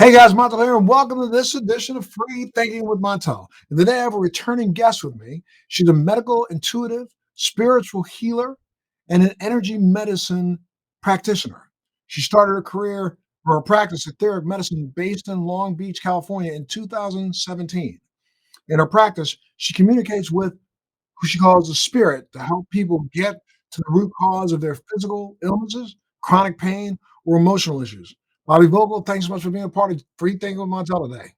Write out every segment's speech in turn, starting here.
Hey guys, Montel here, and welcome to this edition of Free Thinking with Montel. And today I have a returning guest with me. She's a medical intuitive, spiritual healer, and an energy medicine practitioner. She started her career or her practice etheric medicine based in Long Beach, California in 2017. In her practice, she communicates with who she calls the spirit to help people get to the root cause of their physical illnesses, chronic pain, or emotional issues. Bobbi Vogel, thanks so much for being a part of Free Thinking with Montel today.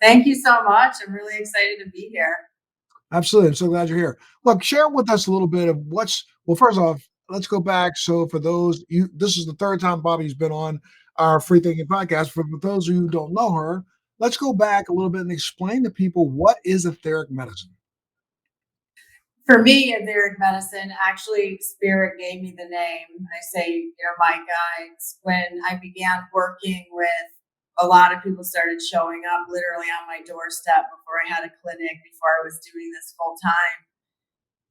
Thank you so much. I'm really excited to be here. Absolutely. I'm so glad you're here. Look, share with us a little bit of well, first off, let's go back. So for this is the third time Bobbi's been on our Free Thinking podcast. For those of you who don't know her, let's go back a little bit and explain to people what is etheric medicine. For me, etheric medicine, actually, Spirit gave me the name. I say, my guides. When I began working with a lot of people started showing up literally on my doorstep before I had a clinic, before I was doing this full time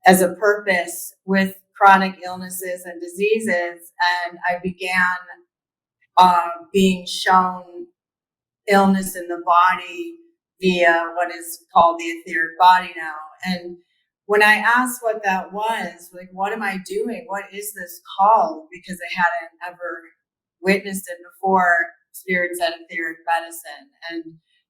as a purpose with chronic illnesses and diseases. And I began being shown illness in the body via what is called the etheric body now. And when I asked what that was, like, what am I doing? What is this called? Because I hadn't ever witnessed it before. Spirit said etheric medicine, and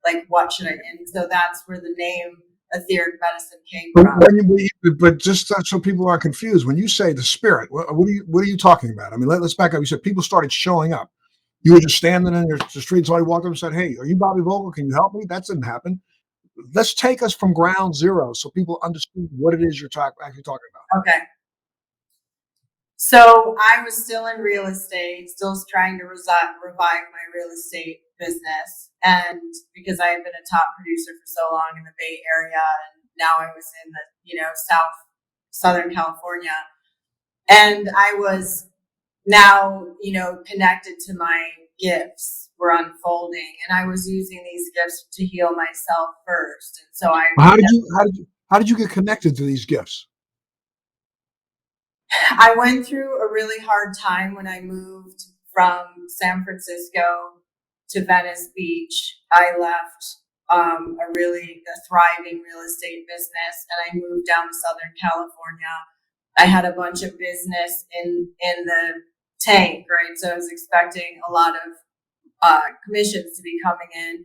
like, what should I? And so that's where the name etheric medicine came from. But just so people aren't confused, when you say the spirit, what are you talking about? I mean, let's back up. You said people started showing up. You were just standing in the street. Somebody walked up and said, "Hey, are you Bobbi Vogel? Can you help me?" That didn't happen. Let's take us from ground zero so people understand what it is you're actually talking about. Okay. So I was still in real estate, still trying to revive my real estate business. And because I had been a top producer for so long in the Bay Area, and now I was in the, Southern California. And I was now, connected to my gifts were unfolding, and I was using these gifts to heal myself first. And so how did you get connected to these gifts? I went through a really hard time when I moved from San Francisco to Venice Beach. I left a thriving real estate business, and I moved down to Southern California. I had a bunch of business in the tank, right? So I was expecting a lot of commissions to be coming in.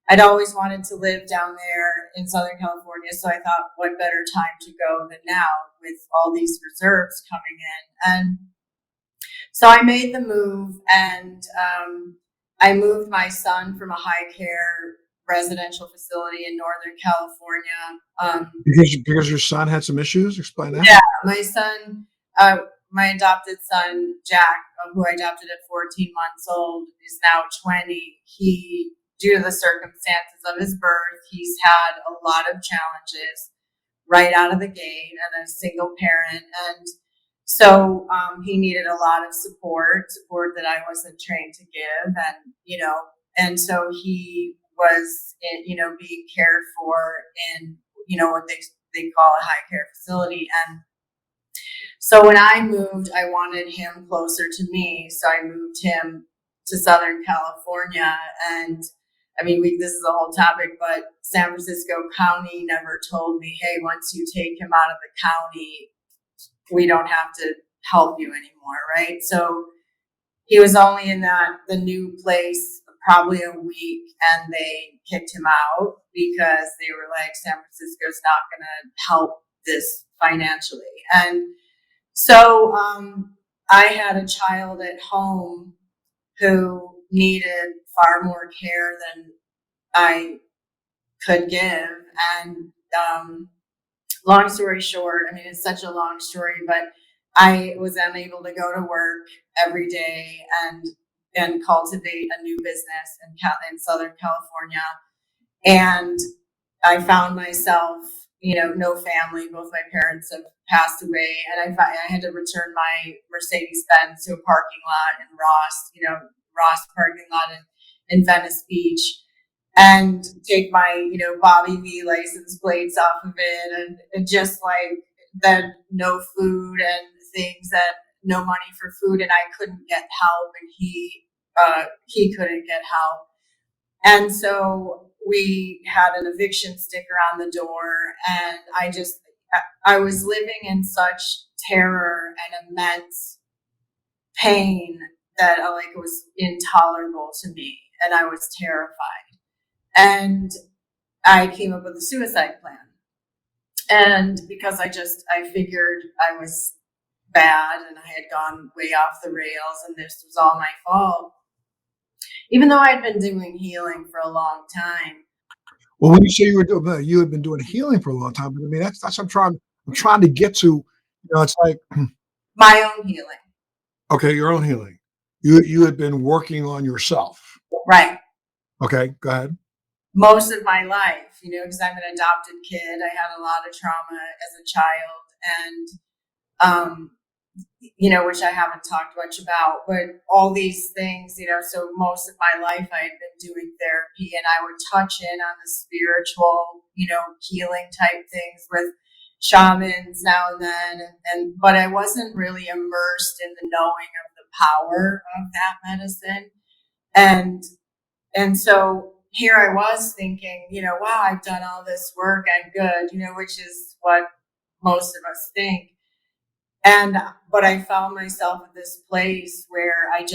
I'd always wanted to live down there in Southern California, so I thought, what better time to go than now with all these reserves coming in? And so I made the move, and I moved my son from a high care residential facility in Northern California. Because your son had some issues? Explain that. Yeah, my son, my adopted son, Jack, who I adopted at 14 months old, is now 20. Due to the circumstances of his birth, he's had a lot of challenges right out of the gate, and a single parent. And so he needed a lot of support that I wasn't trained to give. And so he was, being cared for in, what they call a high care facility. And so when I moved, I wanted him closer to me. So I moved him to Southern California. And I mean, this is a whole topic, but San Francisco County never told me, hey, once you take him out of the county, we don't have to help you anymore, right? So he was only in the new place probably a week, and they kicked him out because they were like, San Francisco's not going to help this financially. And so I had a child at home who needed far more care than I could give. And long story short, I mean, it's such a long story, but I was unable to go to work every day and cultivate a new business in Southern California. And I found myself, no family. Both my parents have passed away, and I had to return my Mercedes-Benz to a parking lot in Ross parking lot in Venice Beach, and take my, Bobbi V license plates off of it, and just like then no food and things, that no money for food, and I couldn't get help, and he couldn't get help. And so we had an eviction sticker on the door, and I was living in such terror and immense pain that like it was intolerable to me, and I was terrified. And I came up with a suicide plan. And because I figured I was bad and I had gone way off the rails and this was all my fault, even though I'd been doing healing for a long time. Well, when you say you had been doing healing for a long time, but I mean that's I'm trying to get to. It's like My own healing. okay, your own healing. You had been working on yourself. Right. Okay, go ahead. Most of my life, because I'm an adopted kid. I had a lot of trauma as a child, and which I haven't talked much about, but all these things, so most of my life I had been doing therapy, and I would touch in on the spiritual, healing type things with shamans now and then, but I wasn't really immersed in the knowing of the power of that medicine. And so here I was thinking, wow, I've done all this work, I'm good, which is what most of us think. But I found myself at this place where I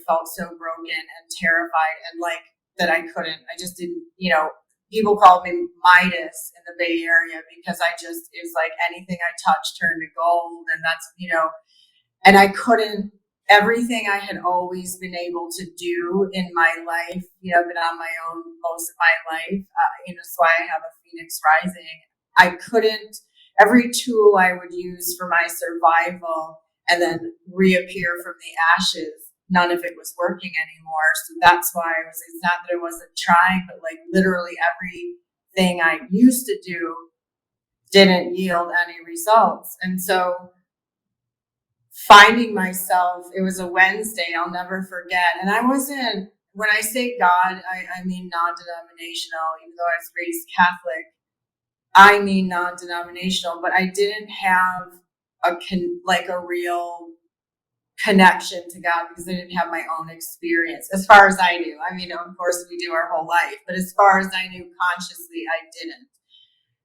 felt so broken and terrified, and like that I just didn't, people called me Midas in the Bay Area because it was like anything I touched turned to gold. And that's, and I couldn't, everything I had always been able to do in my life, I've been on my own most of my life, that's why I have a Phoenix rising. I couldn't, every tool I would use for my survival and then reappear from the ashes, none of it was working anymore. So that's why it's not that I wasn't trying, but like literally everything I used to do didn't yield any results. And so finding myself, it was a Wednesday, I'll never forget. And I wasn't, when I say God, I mean non-denominational, even though I was raised Catholic. I mean non-denominational, but I didn't have a real connection to God because I didn't have my own experience, as far as I knew. I mean, of course, we do our whole life, but as far as I knew consciously, I didn't.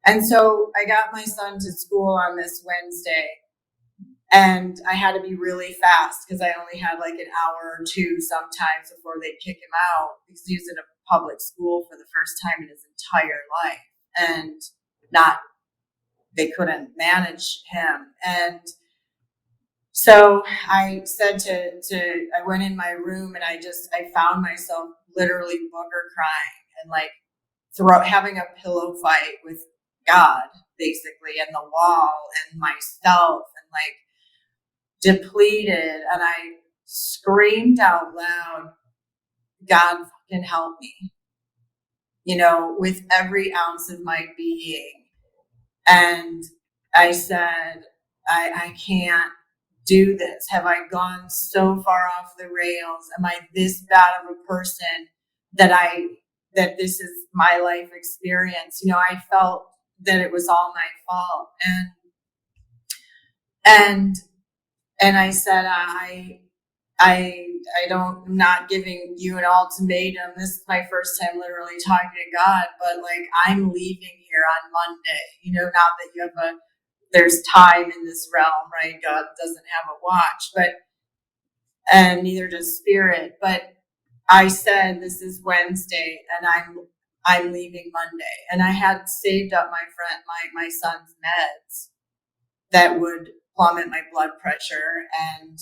And so I got my son to school on this Wednesday, and I had to be really fast because I only had like an hour or two sometimes before they'd kick him out, because he was in a public school for the first time in his entire life. And they couldn't manage him. And so I said I went in my room and I found myself literally booger crying and like having a pillow fight with God, basically, and the wall and myself, and like depleted. And I screamed out loud, God fucking help me, with every ounce of my being. And I said, I can't do this. Have I gone so far off the rails? Am I this bad of a person that this is my life experience? I felt that it was all my fault. And I said, I'm not giving you an ultimatum. This is my first time literally talking to God, but like I'm leaving here on Monday, not that you have there's time in this realm, right? God doesn't have a watch, and neither does spirit. But I said, this is Wednesday and I'm leaving Monday. And I had saved up my son's meds that would plummet my blood pressure, and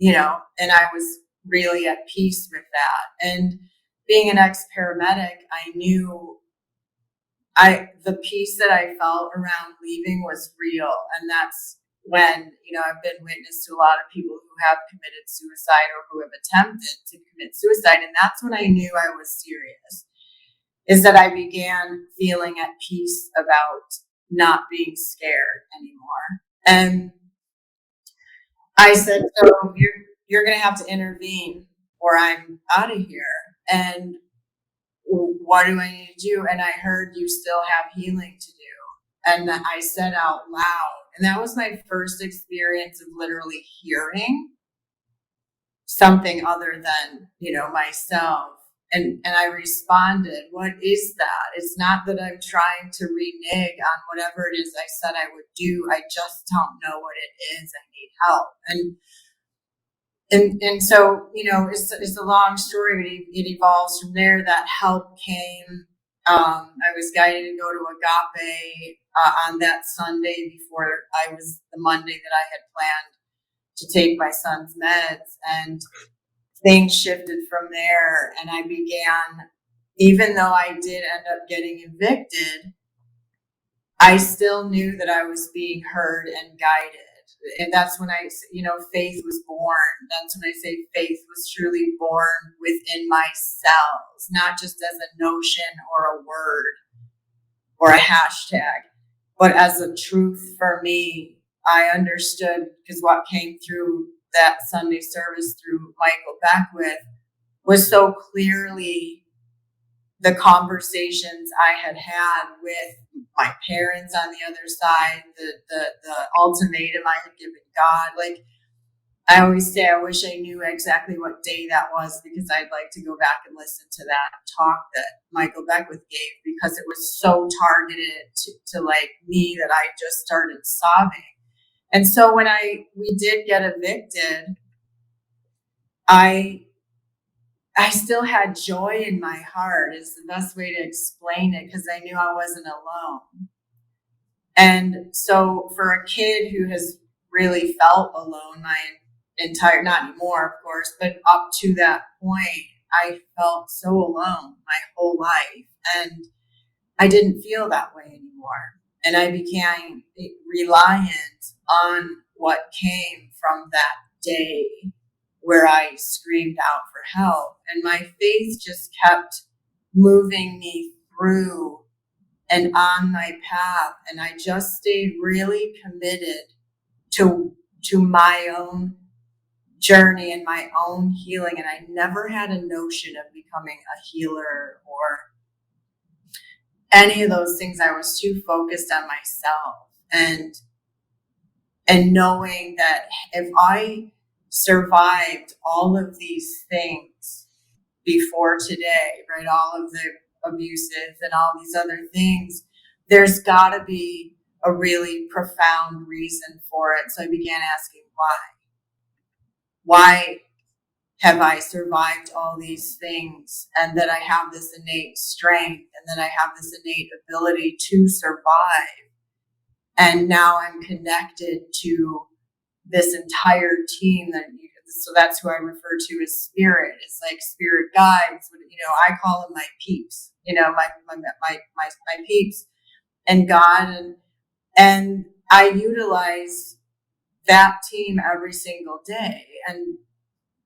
I was really at peace with that. And being an ex-paramedic, I knew the peace that I felt around leaving was real. And that's when, I've been witness to a lot of people who have committed suicide or who have attempted to commit suicide. And that's when I knew I was serious, is that I began feeling at peace about not being scared anymore. And I said, so you're going to have to intervene or I'm out of here. And what do I need to do? And I heard you still have healing to do. And I said out loud, and that was my first experience of literally hearing something other than, myself. And I responded, what is that? It's not that I'm trying to renege on whatever it is I said I would do. I just don't know what it is. I need help. And so, it's a long story, but it evolves from there. That help came. I was guided to go to Agape on that Sunday before the Monday that I had planned to take my son's meds. And things shifted from there. And I began, even though I did end up getting evicted, I still knew that I was being heard and guided. And that's when faith was born. That's when I say faith was truly born within my cells, not just as a notion or a word or a hashtag, but as a truth for me. I understood, because what came through that Sunday service through Michael Beckwith was so clearly the conversations I had with my parents on the other side, the ultimatum I had given God. Like, I always say, I wish I knew exactly what day that was, because I'd like to go back and listen to that talk that Michael Beckwith gave, because it was so targeted to like me that I just started sobbing. And so when we did get evicted, I still had joy in my heart, is the best way to explain it, because I knew I wasn't alone. And so for a kid who has really felt alone my entire, not anymore, of course, but up to that point, I felt so alone my whole life. And I didn't feel that way anymore. And I became reliant on what came from that day where I screamed out for help. And my faith just kept moving me through and on my path. And I just stayed really committed to my own journey and my own healing. And I never had a notion of becoming a healer or any of those things. I was too focused on myself and knowing that if I survived all of these things before today, right, all of the abuses and all these other things, there's got to be a really profound reason for it. So I began asking why. Why have I survived all these things, and that I have this innate strength, and that I have this innate ability to survive? And now I'm connected to this entire team so that's who I refer to as spirit. It's like spirit guides. I call them my peeps. My peeps and God, and I utilize that team every single day,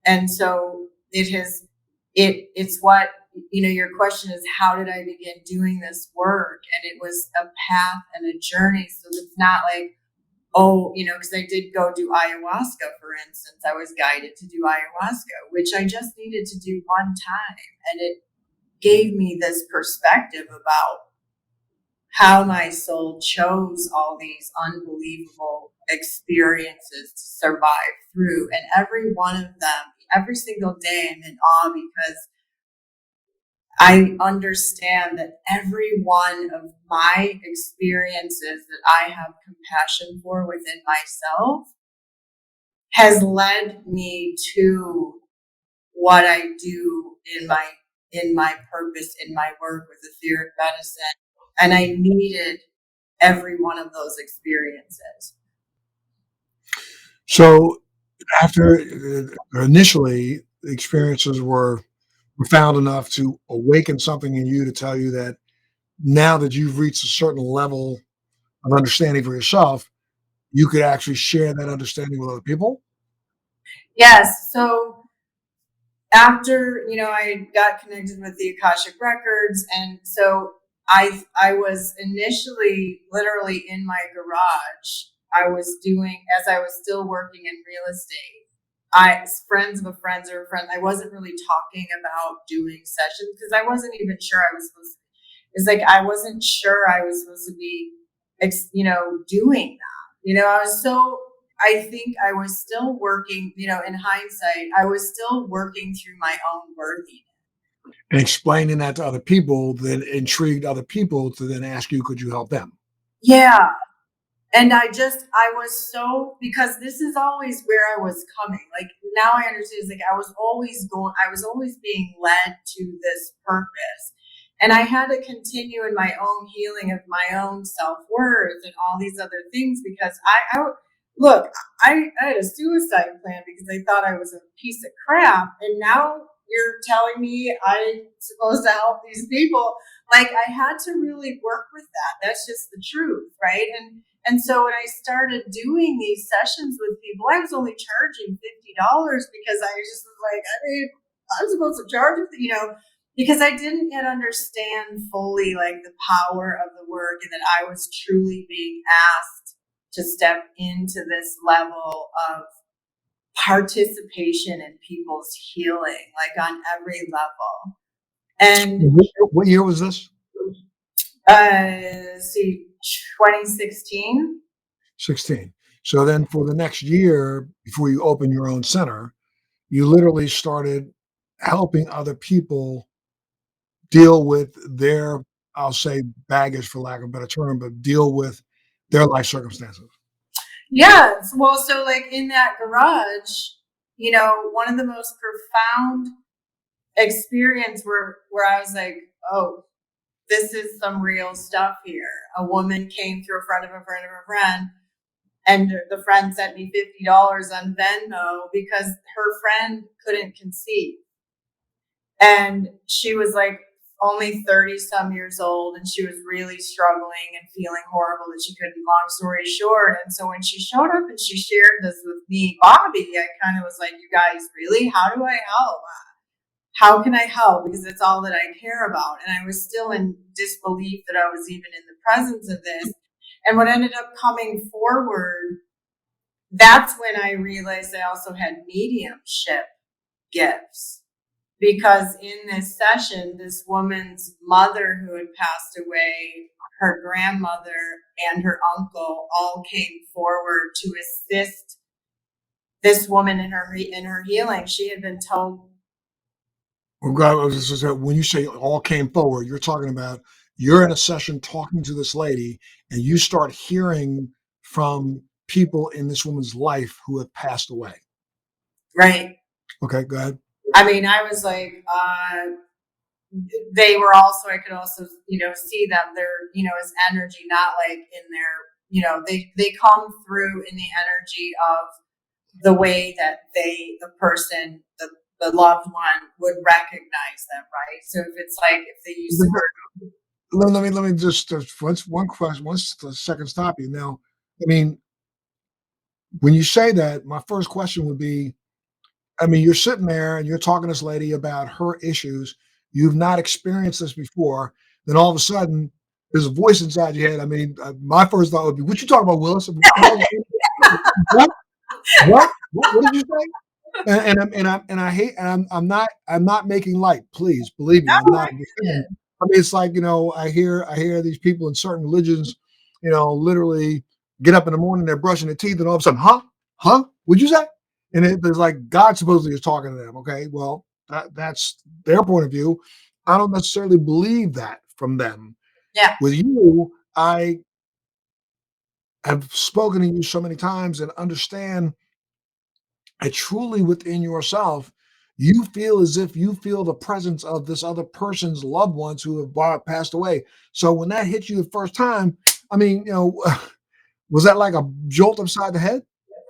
and so it's what, your question is, how did I begin doing this work? And it was a path and a journey. So it's not like, because I did go do ayahuasca, for instance. I was guided to do ayahuasca, which I just needed to do one time. And it gave me this perspective about how my soul chose all these unbelievable experiences to survive through. And every one of them, every single day, I'm in awe, because I understand that every one of my experiences that I have compassion for within myself has led me to what I do in my purpose, in my work with etheric medicine. And I needed every one of those experiences. So after initially the experiences were profound enough to awaken something in you to tell you that now that you've reached a certain level of understanding for yourself, you could actually share that understanding with other people? Yes. So after, I got connected with the Akashic Records. And so I was initially literally in my garage. I was doing, as I was still working in real estate, friends of a friends or a friend, I wasn't really talking about doing sessions, because I wasn't even sure I was supposed to. It's like, I wasn't sure I was supposed to be, doing that. I think I was still working, in hindsight, I was still working through my own worthiness. And explaining that to other people then intrigued other people to then ask you, could you help them? Yeah. And I was so, because this is always where I was coming. Like now I understand, it's like I was always being led to this purpose. And I had to continue in my own healing of my own self worth and all these other things because look, I had a suicide plan because I thought I was a piece of crap. And now you're telling me I'm supposed to help these people. Like I had to really work with that. That's just the truth, right? And so when I started doing these sessions with people, I was only charging $50 because I just was like, I mean, I'm supposed to charge it, because I didn't yet understand fully like the power of the work and that I was truly being asked to step into this level of participation in people's healing, like on every level. And What year was this? see, 2016. 16. So then for the next year, before you open your own center, you literally started helping other people deal with their, I'll say baggage for lack of a better term, but deal with their life circumstances. Yes. Well, so like in that garage, one of the most profound experience where I was like, oh, this is some real stuff here. A woman came through a friend of a friend of a friend, and the friend sent me $50 on Venmo because her friend couldn't conceive. And she was like only 30 some years old, and she was really struggling and feeling horrible that she couldn't, long story short. And so when she showed up and she shared this with me, Bobbi, I kind of was like, you guys, really? How do I help? How can I help? Because it's all that I care about. And I was still in disbelief that I was even in the presence of this. And what ended up coming forward, that's when I realized I also had mediumship gifts. Because in this session, this woman's mother who had passed away, her grandmother, and her uncle all came forward to assist this woman in her healing. She had been told. When you say all came forward, you're talking about you're in a session talking to this lady, and you start hearing from people in this woman's life who have passed away. Right. Okay, go ahead. I mean, I was like, they were also, I could also, see them. They're, as energy, not like in their, they come through in the energy of the way that the person, the loved one would recognize them, right? So if it's like, if they use the word. Let me just, one question, one second stop you. Now, I mean, when you say that, my first question would be, I mean, you're sitting there and you're talking to this lady about her issues. You've not experienced this before. Then all of a sudden, there's a voice inside your head. I mean, my first thought would be, "What you talking about, Willis? What? What did you say?" And I hate, and I'm not making light. Please believe me, No, I'm not I defending. did. I mean, it's like, I hear these people in certain religions, literally get up in the morning, they're brushing their teeth, and all of a sudden, huh, what'd you say? And it's like God supposedly is talking to them. Okay, well, that's their point of view. I don't necessarily believe that from them. Yeah. With you, I have spoken to you so many times and understand that truly within yourself, you feel as if you feel the presence of this other person's loved ones who have passed away. So when that hit you the first time, I mean, was that like a jolt upside the head?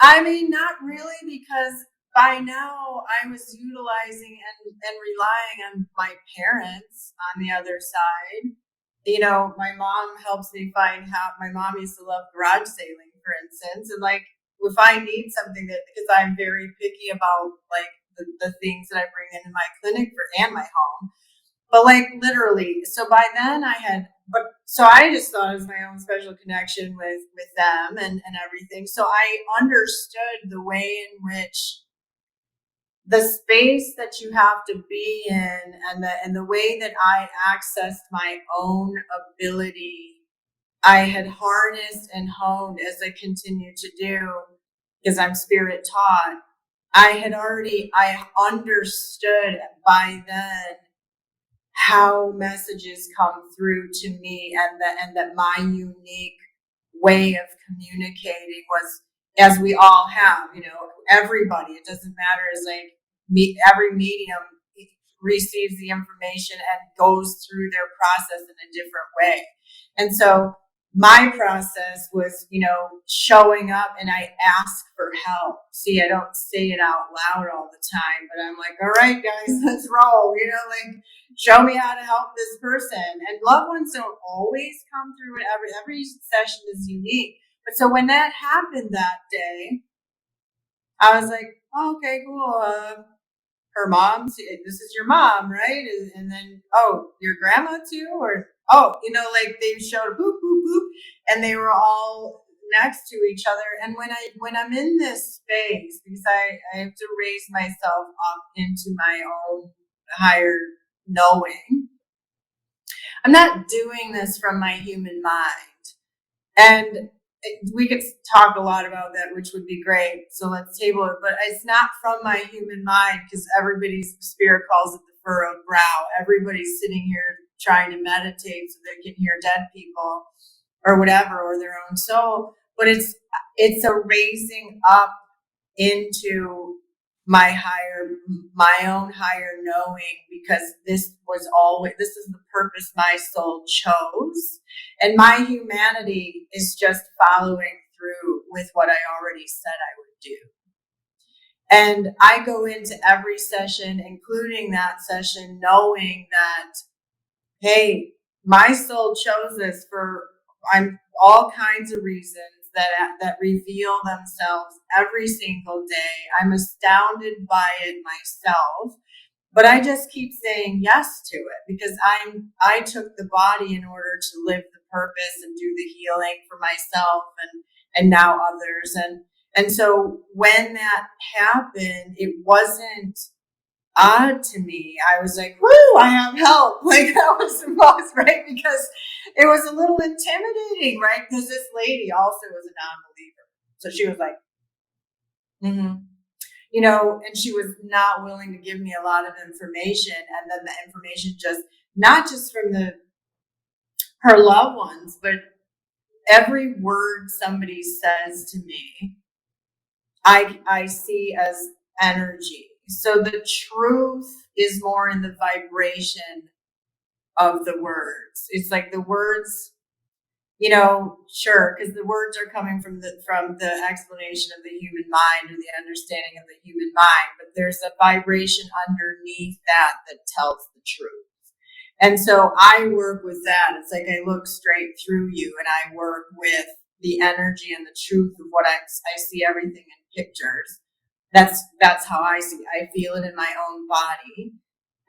I mean, not really, because by now I was utilizing and relying on my parents on the other side. My mom helps me find how. My mom used to love garage sailing, for instance, and like if I need something, that because I'm very picky about like the things that I bring into my clinic and my home. But like literally, so by then so I just thought it was my own special connection with them and everything. So I understood the way in which the space that you have to be in, and the way that I accessed my own ability, I had harnessed and honed as I continue to do, because I'm spirit taught. I understood by then how messages come through to me, and that my unique way of communicating was, as we all have, everybody, it doesn't matter, is like every medium receives the information and goes through their process in a different way. And so my process was, showing up, and I ask for help. See, I don't say it out loud all the time, but I'm like, all right, guys, let's roll, like, show me how to help this person. And loved ones don't always come through, and every session is unique. But so when that happened that day, I was like, oh, okay, cool. Her mom, this is your mom, right? And then, oh, your grandma too? Or, oh, like they showed boop, boop, boop, and they were all next to each other. And when I'm in this space, because I have to raise myself up into my own higher knowing, I'm not doing this from my human mind. And we could talk a lot about that, which would be great. So let's table it. But it's not from my human mind, because everybody's spirit calls it the furrowed brow. Everybody's sitting here trying to meditate so they can hear dead people or whatever, or their own soul. But it's a raising up into my own higher knowing, because this is the purpose my soul chose, and my humanity is just following through with what I already said I would do. And I go into every session, including that session, knowing that, hey, my soul chose this for all kinds of reasons that reveal themselves every single day. I'm astounded by it myself, but I just keep saying yes to it, because I took the body in order to live the purpose and do the healing for myself and now others. And so when that happened, it wasn't odd to me. I was like, woo, I have help. Like, that was the most, right? Because it was a little intimidating, right? Because this lady also was a non-believer. So she was like, and she was not willing to give me a lot of information. And then the information just, not just from her loved ones, but every word somebody says to me, I see as energy. So the truth is more in the vibration of the words. It's like the words, sure, because the words are coming from the explanation of the human mind, or the understanding of the human mind, but there's a vibration underneath that tells the truth. And so I work with that. It's like I look straight through you, and I work with the energy and the truth of what I see everything in pictures. That's how I see it. I feel it in my own body,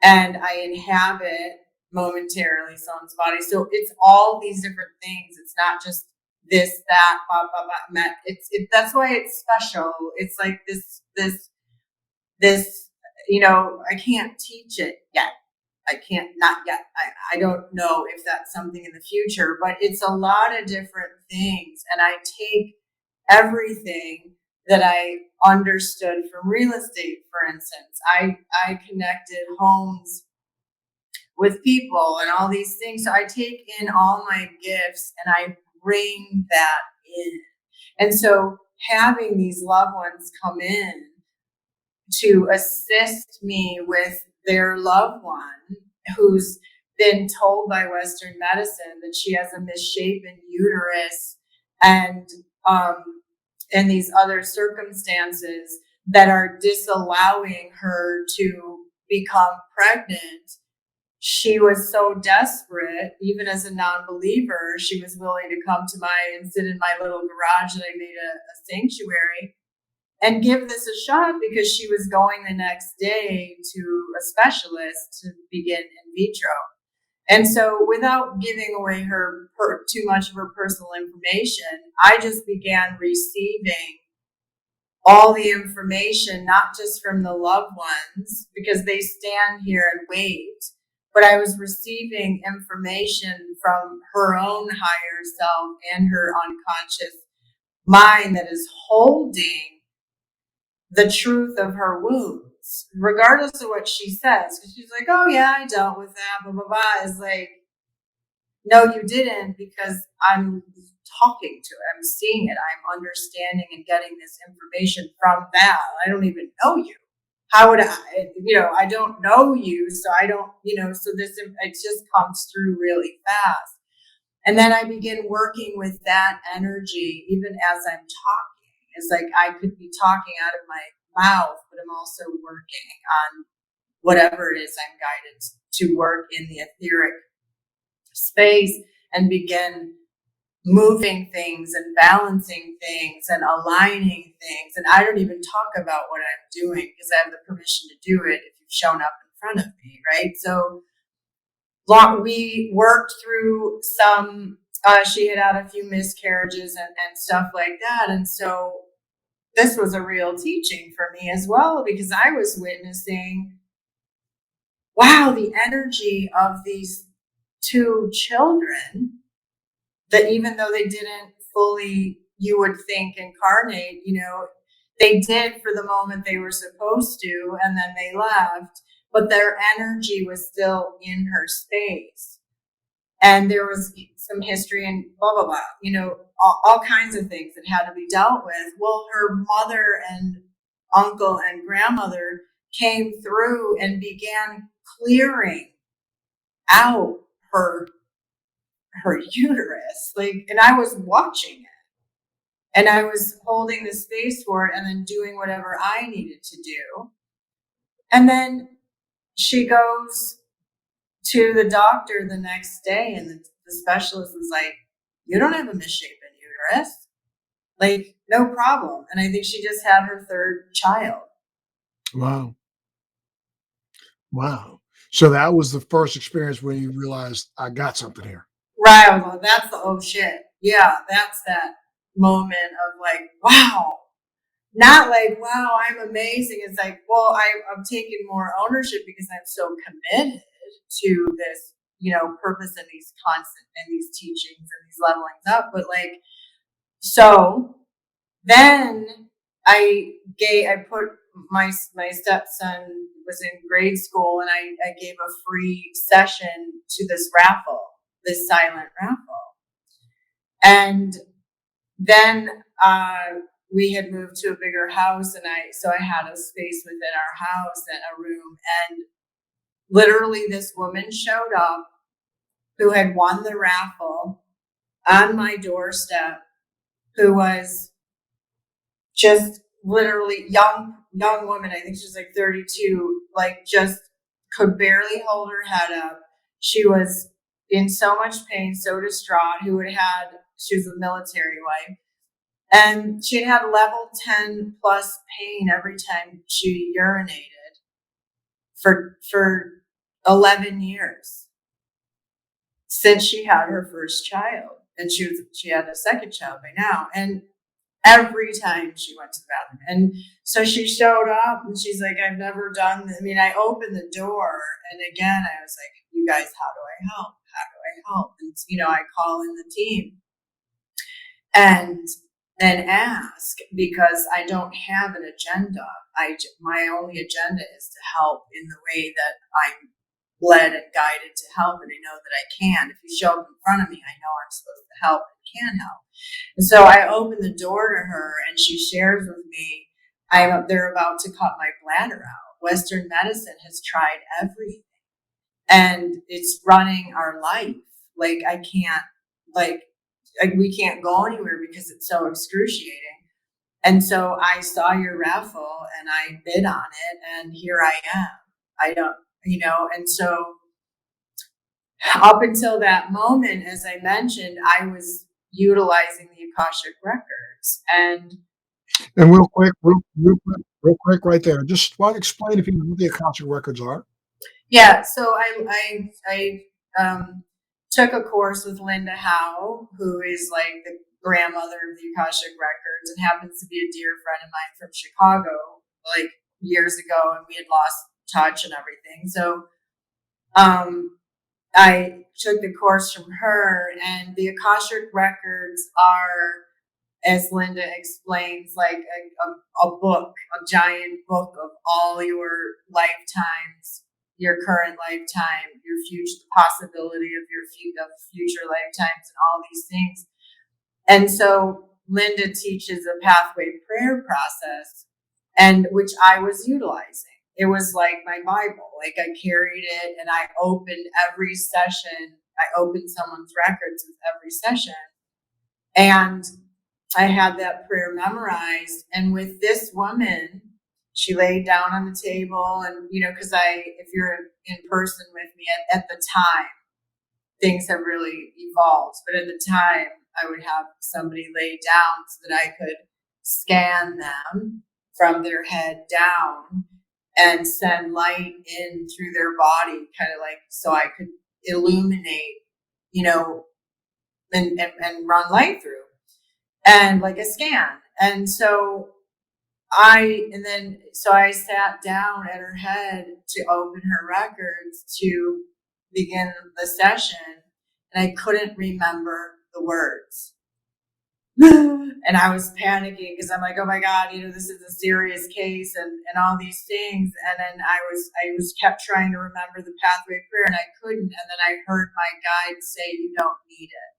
and I inhabit momentarily someone's body. So it's all these different things. It's not just this, that, blah, blah, blah. That's why it's special. It's like this, I can't teach it yet. Not yet. I don't know if that's something in the future, but it's a lot of different things. And I take everything that I understood from real estate, for instance. I connected homes with people and all these things. So I take in all my gifts and I bring that in. And so having these loved ones come in to assist me with their loved one who's been told by Western medicine that she has a misshapen uterus and these other circumstances that are disallowing her to become pregnant. She was so desperate, even as a non-believer, she was willing to come to and sit in my little garage that I made a sanctuary and give this a shot, because she was going the next day to a specialist to begin in vitro. And so without giving away too much of her personal information, I just began receiving all the information, not just from the loved ones, because they stand here and wait, but I was receiving information from her own higher self and her unconscious mind that is holding the truth of her wounds. regardless of what she says, because she's like, oh yeah, I dealt with that, blah, blah, blah, is like, no, you didn't, because I'm talking to it. I'm seeing it. I'm understanding and getting this information from that. I don't even know you. How would I, I don't know you. So I don't, so this, it just comes through really fast. And then I begin working with that energy, even as I'm talking. It's like I could be talking out of my mouth, but I'm also working on whatever it is I'm guided to work in the etheric space and begin moving things and balancing things and aligning things. And I don't even talk about what I'm doing because I have the permission to do it if you've shown up in front of me, right? So we worked through some, she had had a few miscarriages and stuff like that. And so this was a real teaching for me as well, because I was witnessing, wow, the energy of these two children that even though they didn't fully, you would think, incarnate, they did for the moment they were supposed to, and then they left, but their energy was still in her space. And there was some history and blah, blah, blah, all kinds of things that had to be dealt with. Well, her mother and uncle and grandmother came through and began clearing out her uterus, and I was watching it and I was holding the space for it and then doing whatever I needed to do. And then she goes to the doctor the next day and the specialist was like, you don't have a misshapen uterus, no problem. And I think she just had her third child. Wow. So that was the first experience when you realized I got something here. Right. Well, that's the, oh shit. Yeah. That's that moment of like, wow. Not like, wow, I'm amazing. It's like, well, I'm taking more ownership because I'm so committed to this, purpose and these constant and these teachings and these levelings up. But so then I put my stepson was in grade school and I gave a free session to this raffle, this silent raffle. And then, we had moved to a bigger house and so I had a space within our house and a room, and literally this woman showed up who had won the raffle on my doorstep, who was just literally young woman. I think she was 32, just could barely hold her head up. She was in so much pain, so distraught, she was a military wife. And she'd had level 10 plus pain every time she urinated for 11 years since she had her first child. And she had a second child by now. And every time she went to the bathroom. And so she showed up and she's like, I've never done this. I mean, I opened the door and again, I was like, you guys, how do I help? How do I help? And, I call in the team and ask, because I don't have an agenda. My only agenda is to help in the way that I'm led and guided to help, and I know that I can. If you show up in front of me, I know I'm supposed to help and can help. And so I open the door to her, and she shares with me, they're about to cut my bladder out. Western medicine has tried everything, and it's running our life. I can't, we can't go anywhere because it's so excruciating. And so I saw your raffle and I bid on it, and here I am. I don't, and so up until that moment, as I mentioned, I was utilizing the Akashic records. And real quick right there, just explain if you know what the Akashic records are. Yeah, so I took a course with Linda Howe, who is the grandmother of the Akashic records and happens to be a dear friend of mine from Chicago, years ago, and we had lost touch and everything. So I took the course from her, and the Akashic records are as Linda explains, like a book, a giant book of all your lifetimes, your current lifetime, your future, the possibility of of future lifetimes, and all these things. And so Linda teaches a pathway prayer process, and which I was utilizing. It was like my Bible. Like I carried it, and I opened every session. I opened someone's records with every session, and I had that prayer memorized. And with this woman, she laid down on the table, and because if you're in person with me at the time, things have really evolved. But at the time, I would have somebody lay down so that I could scan them from their head down and send light in through their body, kind of like so I could illuminate, and run light through, and like a scan. And so I sat down at her head to open her records to begin the session, and I couldn't remember the words. And I was panicking because I'm like, oh my God, this is a serious case, and all these things. And then I was kept trying to remember the pathway prayer, and I couldn't. And then I heard my guide say, you don't need it.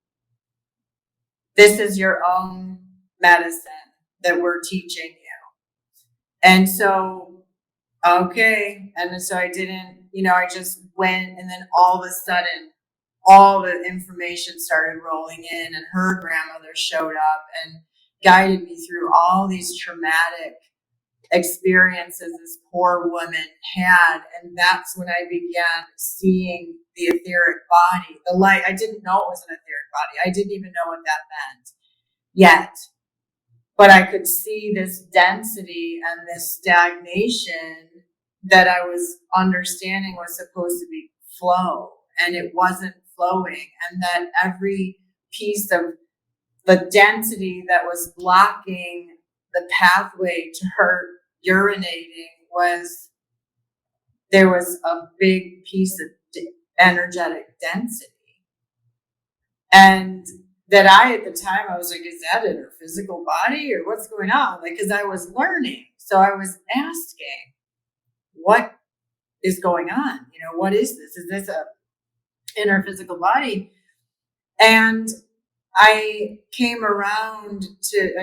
This is your own medicine that we're teaching you. And so, okay. And so I didn't, I just went, and then all of a sudden, all the information started rolling in, and her grandmother showed up and guided me through all these traumatic experiences this poor woman had. And that's when I began seeing the etheric body, the light. I didn't know it was an etheric body. I didn't even know what that meant yet. But I could see this density and this stagnation that I was understanding was supposed to be flow, and it wasn't flowing. And that every piece of the density that was blocking the pathway to her urinating there was a big piece of energetic density. And that at the time, I was like, is that in her physical body or what's going on? Like, because I was learning. So I was asking, what is going on? What is this? Is this in her physical body? And I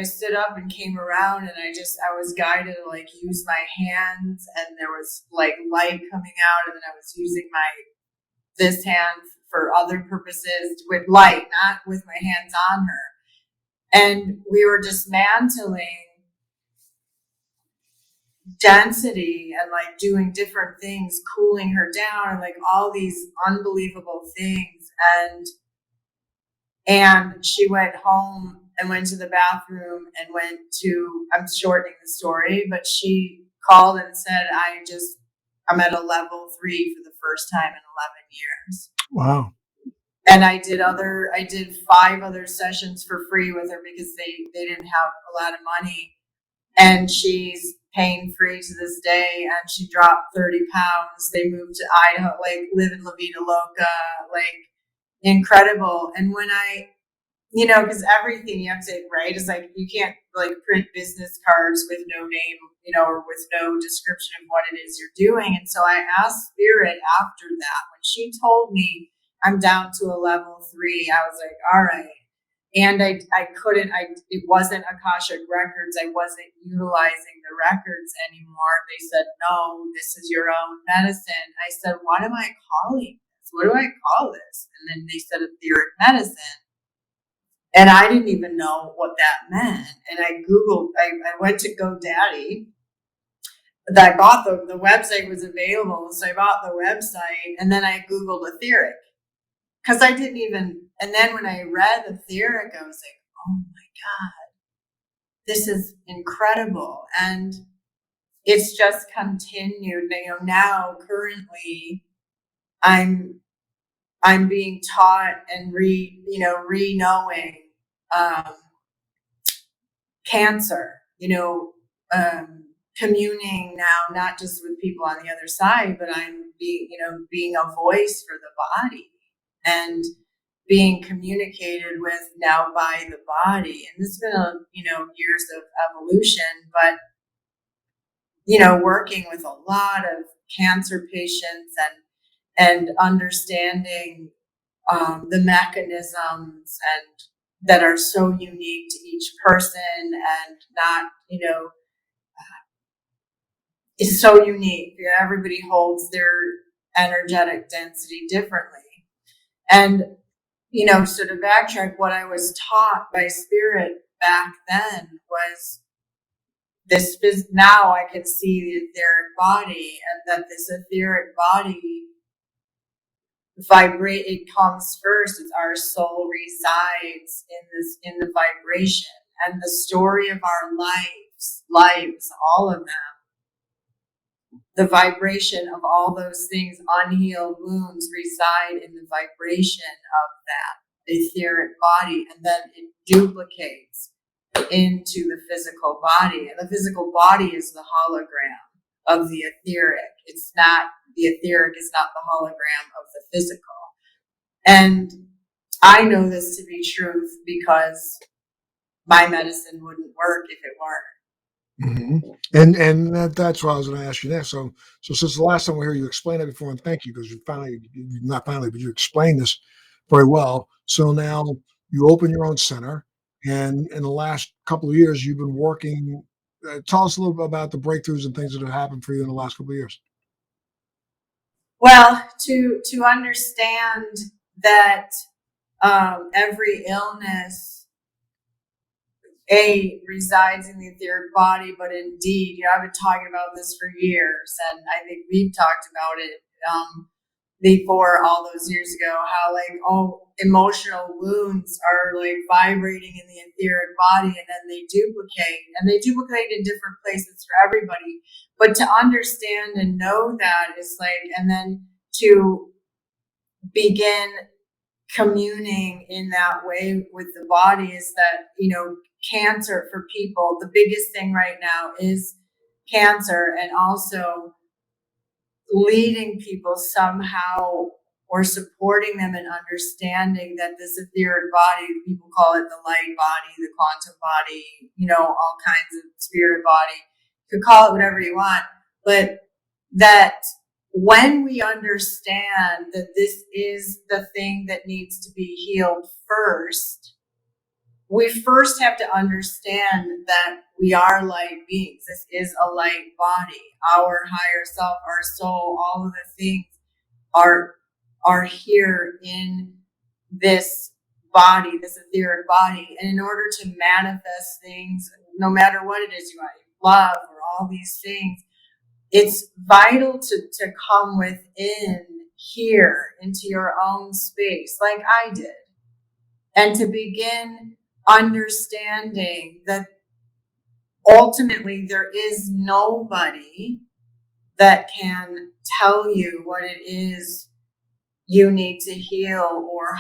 stood up and came around, and I was guided to like use my hands, and there was like light coming out, and then I was using this hand for other purposes with light, not with my hands on her. And we were dismantling density and like doing different things, cooling her down, and like all these unbelievable things. And she went home and went to the bathroom and I'm shortening the story, but she called and said, I'm at a level 3 for the first time in 11 years. Wow. And I did 5 other sessions for free with her because they didn't have a lot of money. And she's pain free to this day, and she dropped 30 pounds. They moved to Idaho, like live in La Vida Loca, like incredible. And when because everything you have to, right, is like, you can't like print business cards with no name, or with no description of what it is you're doing. And so I asked Spirit after that, when she told me I'm down to a level 3, I was like, all right. And it wasn't Akashic Records. I wasn't utilizing the records anymore. They said, no, this is your own medicine. I said, what am I calling this? What do I call this? And then they said etheric medicine. And I didn't even know what that meant. And I Googled, I went to GoDaddy. I bought the website was available. So I bought the website, and then I Googled etheric. Because I didn't even, and then when I read etheric, I was like, oh my God, this is incredible. And it's just continued. Now currently I'm being taught and re-knowing cancer, communing now, not just with people on the other side, but I'm being a voice for the body. And being communicated with now by the body. And this has been years of evolution, but working with a lot of cancer patients and understanding the mechanisms and that are so unique to each person and not, is so unique. Everybody holds their energetic density differently. And, so to backtrack, what I was taught by spirit back then was this, now I can see the etheric body, and that this etheric body vibrate, it comes first. It's our soul resides in the vibration, and the story of our lives, all of them, the vibration of all those things, unhealed wounds, reside in the vibration of that etheric body, and then it duplicates into the physical body. And the physical body is the hologram of the etheric. It's not, the etheric is not the hologram of the physical. And I know this to be truth because my medicine wouldn't work if it weren't. And that's what I was going to ask you next. So since the last time we were here, you explained it before, and thank you, because you explained this very well. So now you open your own center, and in the last couple of years, you've been working. Tell us a little bit about the breakthroughs and things that have happened for you in the last couple of years. Well, to understand that every illness resides in the etheric body, but indeed, I've been talking about this for years, and I think we've talked about it before all those years ago, how emotional wounds are vibrating in the etheric body, and then they duplicate in different places for everybody. But to understand and know that is and then to begin communing in that way with the body is that, cancer for people, the biggest thing right now is cancer, and also leading people somehow or supporting them in understanding that this etheric body, people call it the light body, the quantum body, all kinds of spirit body, you could call it whatever you want, but that when we understand that this is the thing that needs to be healed first, we first have to understand that we are light beings. This is a light body. Our higher self, our soul, all of the things are here in this body, this etheric body. And in order to manifest things, no matter what it is you want, love or all these things, it's vital to come within here into your own space, like I did, and to begin understanding that ultimately there is nobody that can tell you what it is you need to heal, or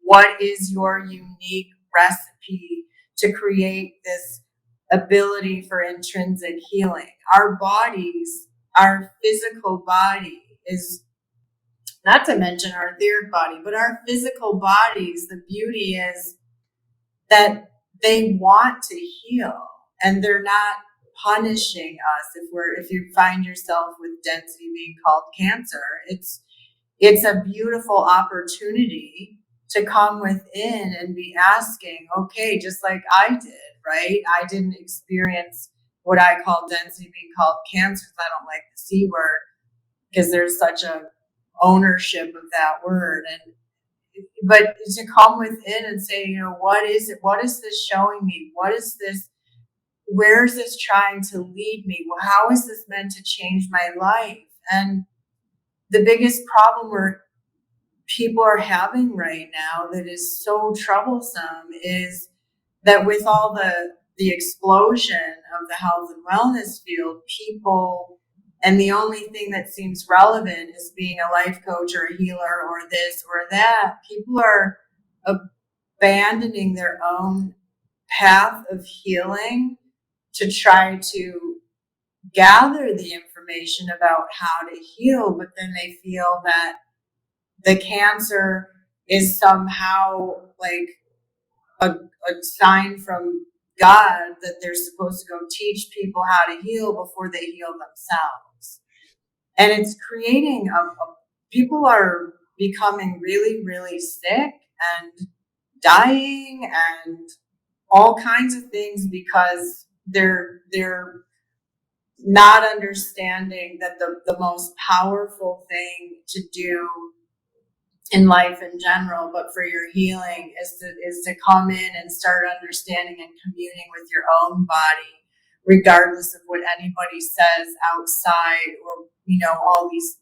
what is your unique recipe to create this ability for intrinsic healing. Our bodies, our physical body is, not to mention our etheric body, but our physical bodies, the beauty is that they want to heal, and they're not punishing us. If you find yourself with density being called cancer, it's a beautiful opportunity to come within and be asking, okay, just like I did, right? I didn't experience what I call density being called cancer, because I don't like the C word, because there's such a ownership of that word. But to come within and say, what is it? What is this showing me? What is this? Where is this trying to lead me? How is this meant to change my life? And the biggest problem where people are having right now that is so troublesome is that with all the explosion of the health and wellness field, people, and the only thing that seems relevant is being a life coach or a healer or this or that, people are abandoning their own path of healing to try to gather the information about how to heal, but then they feel that the cancer is somehow like a sign from God that they're supposed to go teach people how to heal before they heal themselves. And it's creating people are becoming really, really sick and dying and all kinds of things because they're not understanding that the most powerful thing to do in life in general, but for your healing is to come in and start understanding and communing with your own body, regardless of what anybody says outside or, all these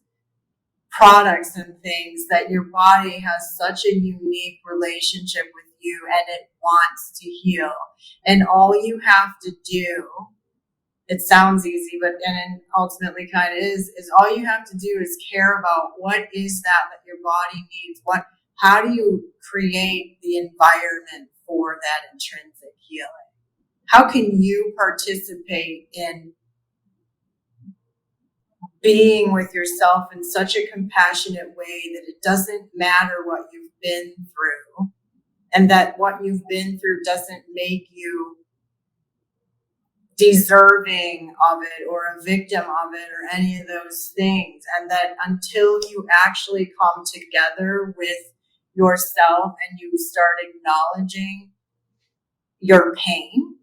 products and things, that your body has such a unique relationship with you and it wants to heal. And all you have to do, it sounds easy, but and ultimately kind of is all you have to do is care about what is that your body needs. How do you create the environment for that intrinsic healing? How can you participate in being with yourself in such a compassionate way that it doesn't matter what you've been through, and that what you've been through doesn't make you deserving of it or a victim of it or any of those things, and that until you actually come together with yourself and you start acknowledging your pain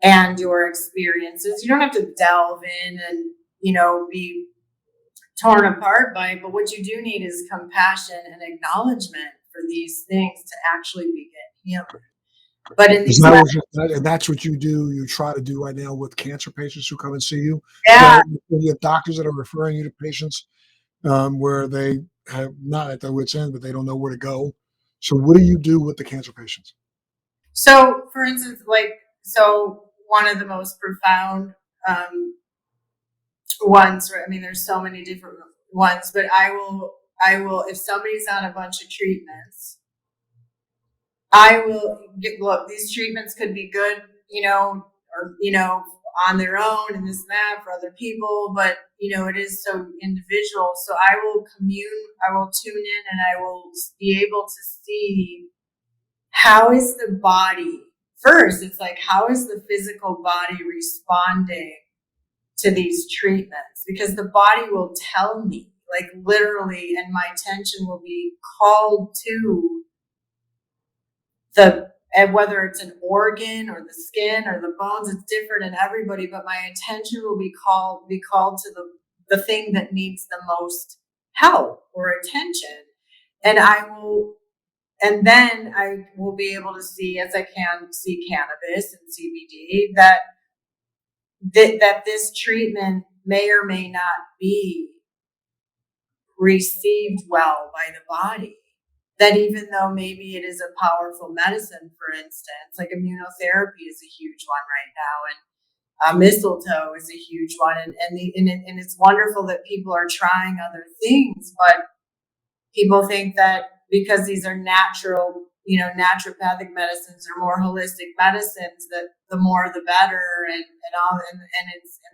and your experiences, you don't have to delve in and be torn apart by it, but what you do need is compassion and acknowledgement for these things to actually begin healing. But in these and that's what you do. You try to do right now with cancer patients who come and see you. yeah. You have doctors that are referring you to patients where they have not at their wits' end, but they don't know where to go. So, what do you do with the cancer patients? So, for instance, one of the most profound ones. I mean, there's so many different ones, but I will. If somebody's on a bunch of treatments, I will look. These treatments could be good, or on their own and this and that for other people, but it is so individual. So I will tune in, and I will be able to see how is the body. First, it's like, how is the physical body responding to these treatments? Because the body will tell me, like literally, and my attention will be called to and whether it's an organ or the skin or the bones, it's different in everybody, but my attention will be called to the thing that needs the most help or attention. And then I will be able to see, as I can see cannabis and CBD, that this treatment may or may not be received well by the body. That even though maybe it is a powerful medicine, for instance, like immunotherapy is a huge one right now, and mistletoe is a huge one, and it's wonderful that people are trying other things, but people think that because these are natural, naturopathic medicines or more holistic medicines, that the more the better, and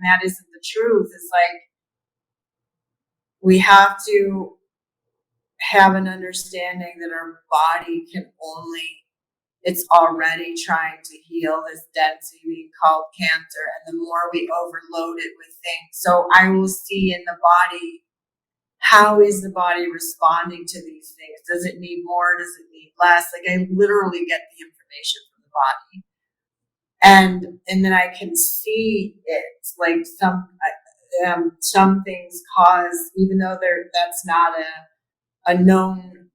that isn't the truth. It's like we have to have an understanding that our body it's already trying to heal this density called cancer, and the more we overload it with things. So I will see in the body, how is the body responding to these things? Does it need more? Does it need less? Like, I literally get the information from the body, and then I can see it. Like some things cause, even though that's not a known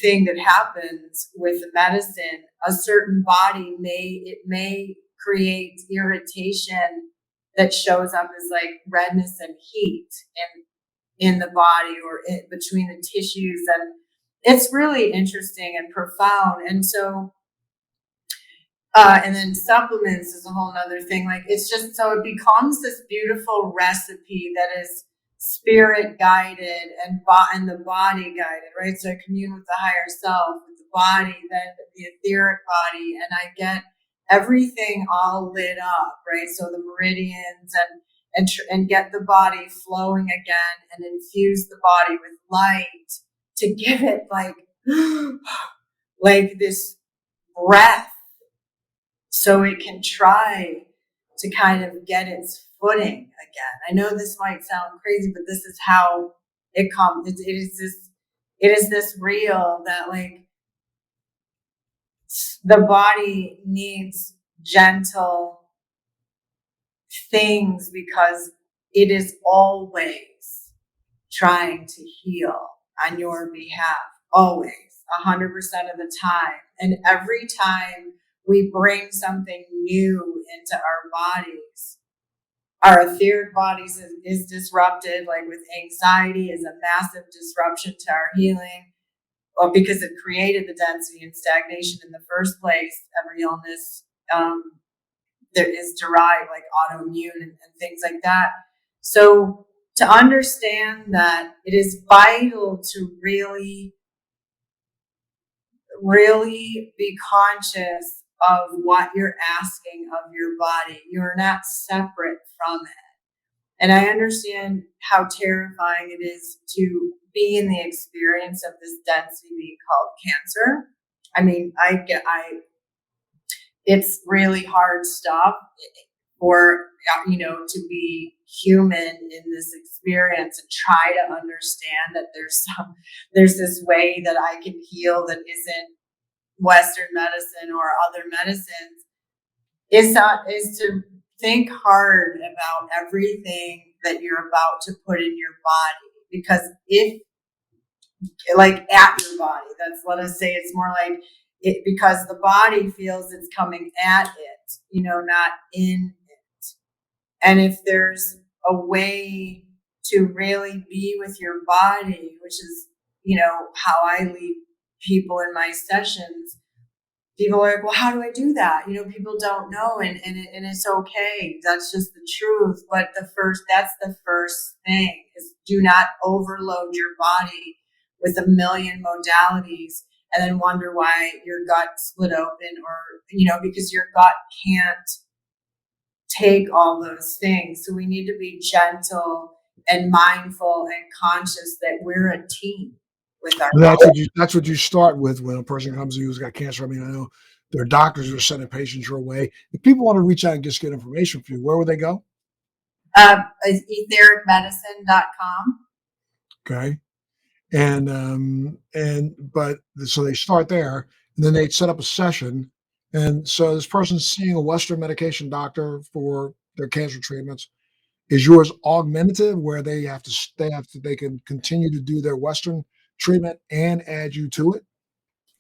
thing that happens with the medicine, a certain body may create irritation that shows up as like redness and heat in the body or between the tissues, and it's really interesting and profound. And so and then supplements is a whole nother thing. Like, it's just, so it becomes this beautiful recipe that is spirit guided and the body guided, right? So I commune with the higher self, with the body, then the etheric body, and I get everything all lit up, right? So the meridians and get the body flowing again, and infuse the body with light to give it like this breath so it can try to kind of get its footing again. I know this might sound crazy, but this is how it comes. It is this real that like the body needs gentle things because it is always trying to heal on your behalf, always, 100% of the time. And every time we bring something new into our bodies, our etheric bodies is disrupted, like with anxiety is a massive disruption to our healing. Well, because it created the density and stagnation in the first place. Every illness there is derived, like autoimmune and things like that. So to understand that it is vital to really, really be conscious of what you're asking of your body. You're not separate from it. And I understand how terrifying it is to be in the experience of this density being called cancer. I mean, it's really hard stuff for, to be human in this experience and try to understand that there's this way that I can heal that isn't Western medicine or other medicines is to think hard about everything that you're about to put in your body. Because if, like, at your body, let us say it's more like it, because the body feels it's coming at it, not in it. And if there's a way to really be with your body, which is, how I lead people in my sessions, people are like, well, how do I do that? People don't know, and it's okay. That's just the truth. But that's the first thing is do not overload your body with a million modalities and then wonder why your gut split open or, because your gut can't take all those things. So we need to be gentle and mindful and conscious that we're a team with our body. That's what you start with when a person comes to you who's got cancer. I mean, I know there are doctors who are sending patients your way. If people want to reach out and just get information from you, where would they go? Ethericmedicine.com. Okay. But so they start there and then they set up a session. And so this person's seeing a Western medication doctor for their cancer treatments. Is yours augmentative where they can continue to do their Western treatment and add you to it?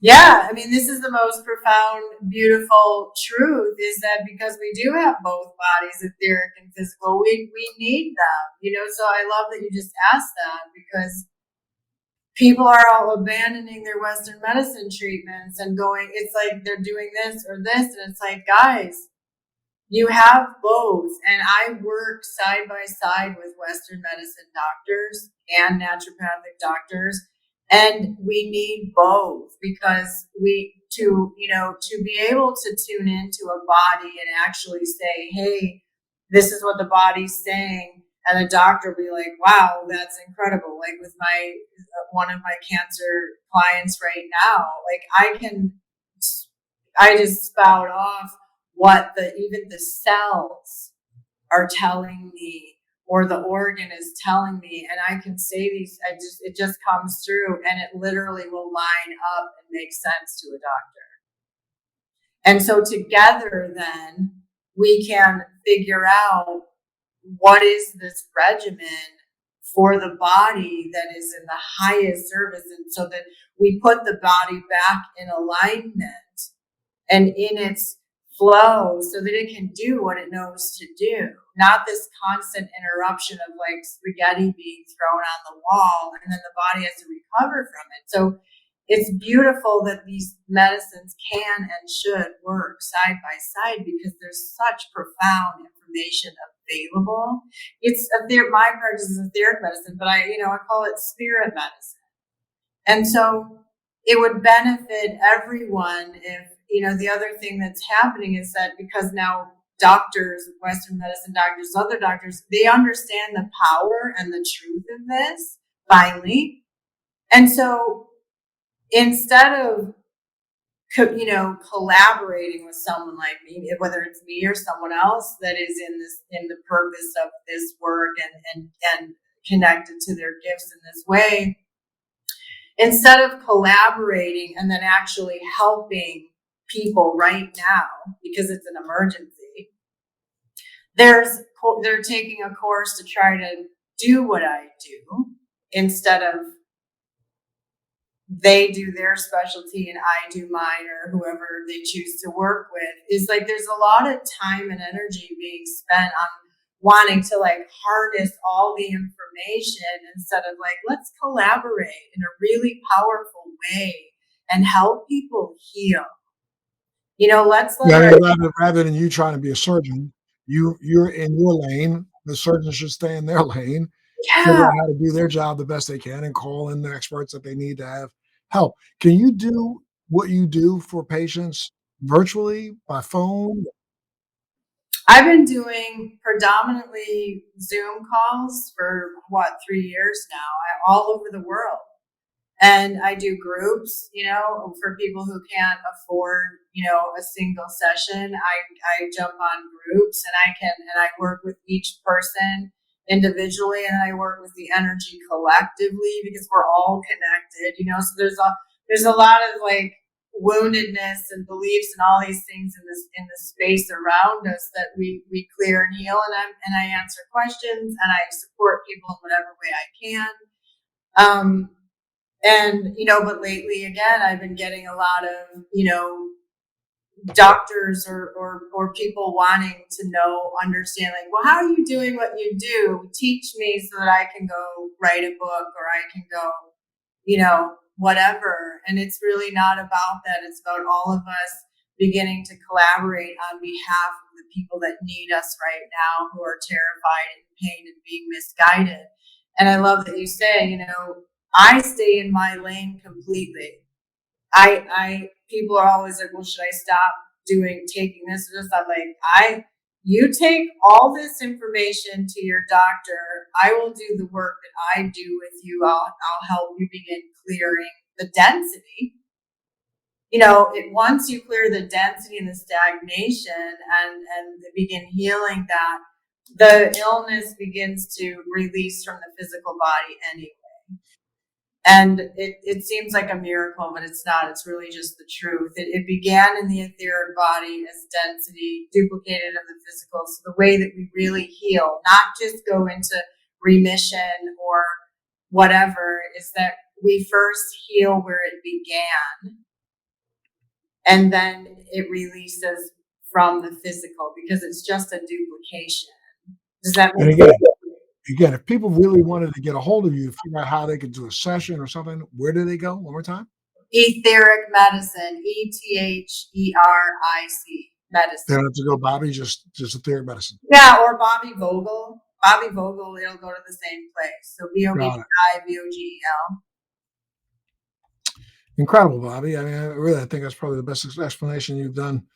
Yeah, I mean, this is the most profound, beautiful truth is that because we do have both bodies, etheric and physical, we need them, So I love that you just asked that because people are all abandoning their Western medicine treatments and going, it's like they're doing this or this. And it's like, guys, you have both. And I work side by side with Western medicine doctors and naturopathic doctors. And we need both because to be able to tune into a body and actually say, hey, this is what the body's saying. And the doctor will be like, wow, that's incredible. Like with one of my cancer clients right now, like I just spout off what even the cells are telling me or the organ is telling me, and I can say it just comes through and it literally will line up and make sense to a doctor. And so together then we can figure out what is this regimen for the body that is in the highest service, and so that we put the body back in alignment and in its flow so that it can do what it knows to do, not this constant interruption of like spaghetti being thrown on the wall and then the body has to recover from it. So it's beautiful that these medicines can and should work side by side because there's such profound information available. My practice is etheric medicine, but I call it spirit medicine. And so it would benefit everyone if, the other thing that's happening is that because now doctors, Western medicine doctors, other doctors, they understand the power and the truth of this finally. And so instead of collaborating with someone like me, whether it's me or someone else that is in the purpose of this work and connected to their gifts in this way, instead of collaborating and then actually helping people right now because it's an emergency, they're taking a course to try to do what I do instead of they do their specialty and I do mine, or whoever they choose to work with. Is like there's a lot of time and energy being spent on wanting to like harness all the information instead of like, let's collaborate in a really powerful way and help people heal. Let's let Yeah, I our mean, rather than you trying to be a surgeon, you're in your lane. The surgeon should stay in their lane, figure yeah. out how to do their job the best they can, and call in the experts that they need to have help. Can you do what you do for patients virtually by phone? I've been doing predominantly Zoom calls for 3 years now, all over the world. And I do groups, for people who can't afford, a single session. I jump on groups and I work with each person individually, and I work with the energy collectively because we're all connected. So there's a lot of like woundedness and beliefs and all these things in the space around us that we clear and heal, and I answer questions and I support people in whatever way I can. And but lately again I've been getting a lot of doctors or people wanting to understand, like, well, how are you doing what you do? Teach me so that I can go write a book, or I can go whatever. And it's really not about that. It's about all of us beginning to collaborate on behalf of the people that need us right now, who are terrified and in pain and being misguided. And I love that you say, I stay in my lane completely. I people are always like, well, should I stop taking this? Or just I'm like, you take all this information to your doctor. I will do the work that I do with you. I'll help you begin clearing the density. Once you clear the density and the stagnation and begin healing that, the illness begins to release from the physical body anyway. And it seems like a miracle, but it's not. It's really just the truth. It began in the etheric body as density duplicated of the physical. So the way that we really heal, not just go into remission or whatever, is that we first heal where it began, and then it releases from the physical because it's just a duplication. Does that And make sense? again, if people really wanted to get a hold of you to figure out how they could do a session or something, where do they go? One more time. Etheric medicine, ETHERIC They medicine. don't have to go Bobby, just etheric medicine. Yeah, or Bobbi Vogel. Bobbi Vogel, it'll go to the same place. So Got it. BOBBIVOGEL. Incredible, Bobby. I mean, I think that's probably the best explanation you've done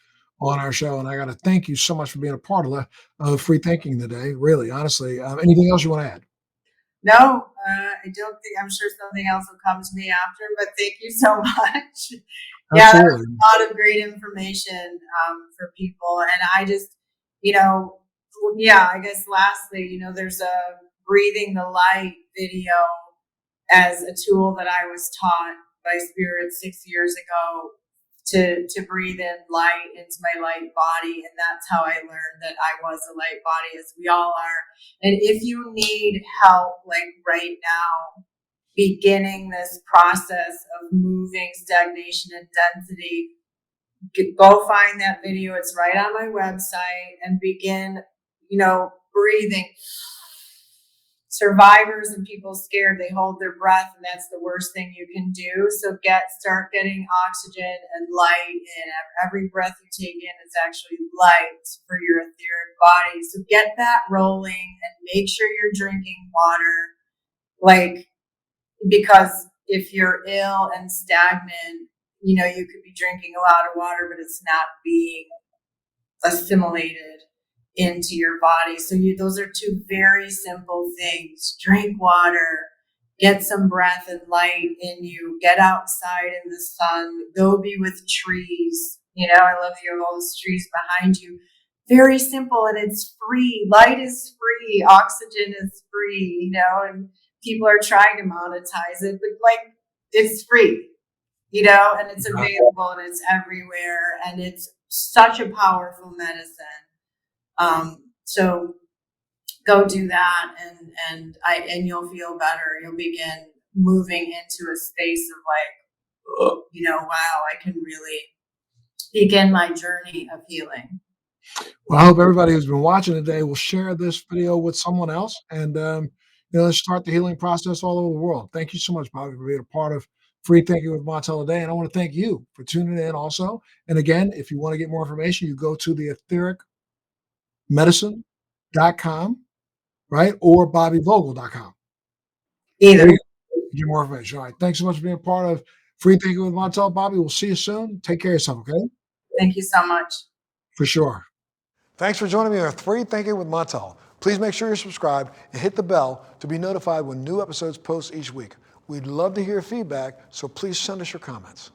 on our show. And I got to thank you so much for being a part of free thinking today. Really, honestly. Anything else you want to add? No, I don't think. I'm sure something else will come to me after, but thank you so much. Yeah, that was Absolutely. a lot of great information for people. And I just, yeah, I guess lastly, there's a Breathing the Light video as a tool that I was taught by Spirit 6 years ago to breathe in light into my light body. And that's how I learned that I was a light body, as we all are. And if you need help, like right now, beginning this process of moving stagnation and density, go find that video. It's right on my website, and begin, breathing. Survivors and people scared, they hold their breath, and that's the worst thing you can do. So start getting oxygen and light in. Every breath you take in is actually light for your etheric body. So get that rolling and make sure you're drinking water, because if you're ill and stagnant, you could be drinking a lot of water, but it's not being assimilated into your body. So those are two very simple things. Drink water, get some breath and light in you, get outside in the sun, go be with trees. I love you have all those trees behind you. Very simple, and it's free. Light is free. Oxygen is free, and people are trying to monetize it, but it's free, and it's available and it's everywhere, and it's such a powerful medicine. So go do that, and you'll feel better. You'll begin moving into a space of wow, I can really begin my journey of healing. Well, I hope everybody who's been watching today will share this video with someone else, and let's start the healing process all over the world. Thank you so much, Bobbi, for being a part of Free Thinking with Montel today, and I want to thank you for tuning in also. And again, if you want to get more information, you go to the ethericmedicine.com, right, or bobbivogel.com. Either. Get more information. All right. Thanks so much for being a part of Free Thinking with Montel. Bobbi, we'll see you soon. Take care of yourself, okay? Thank you so much. For sure. Thanks for joining me on Free Thinking with Montel. Please make sure you're subscribed and hit the bell to be notified when new episodes post each week. We'd love to hear your feedback, so please send us your comments.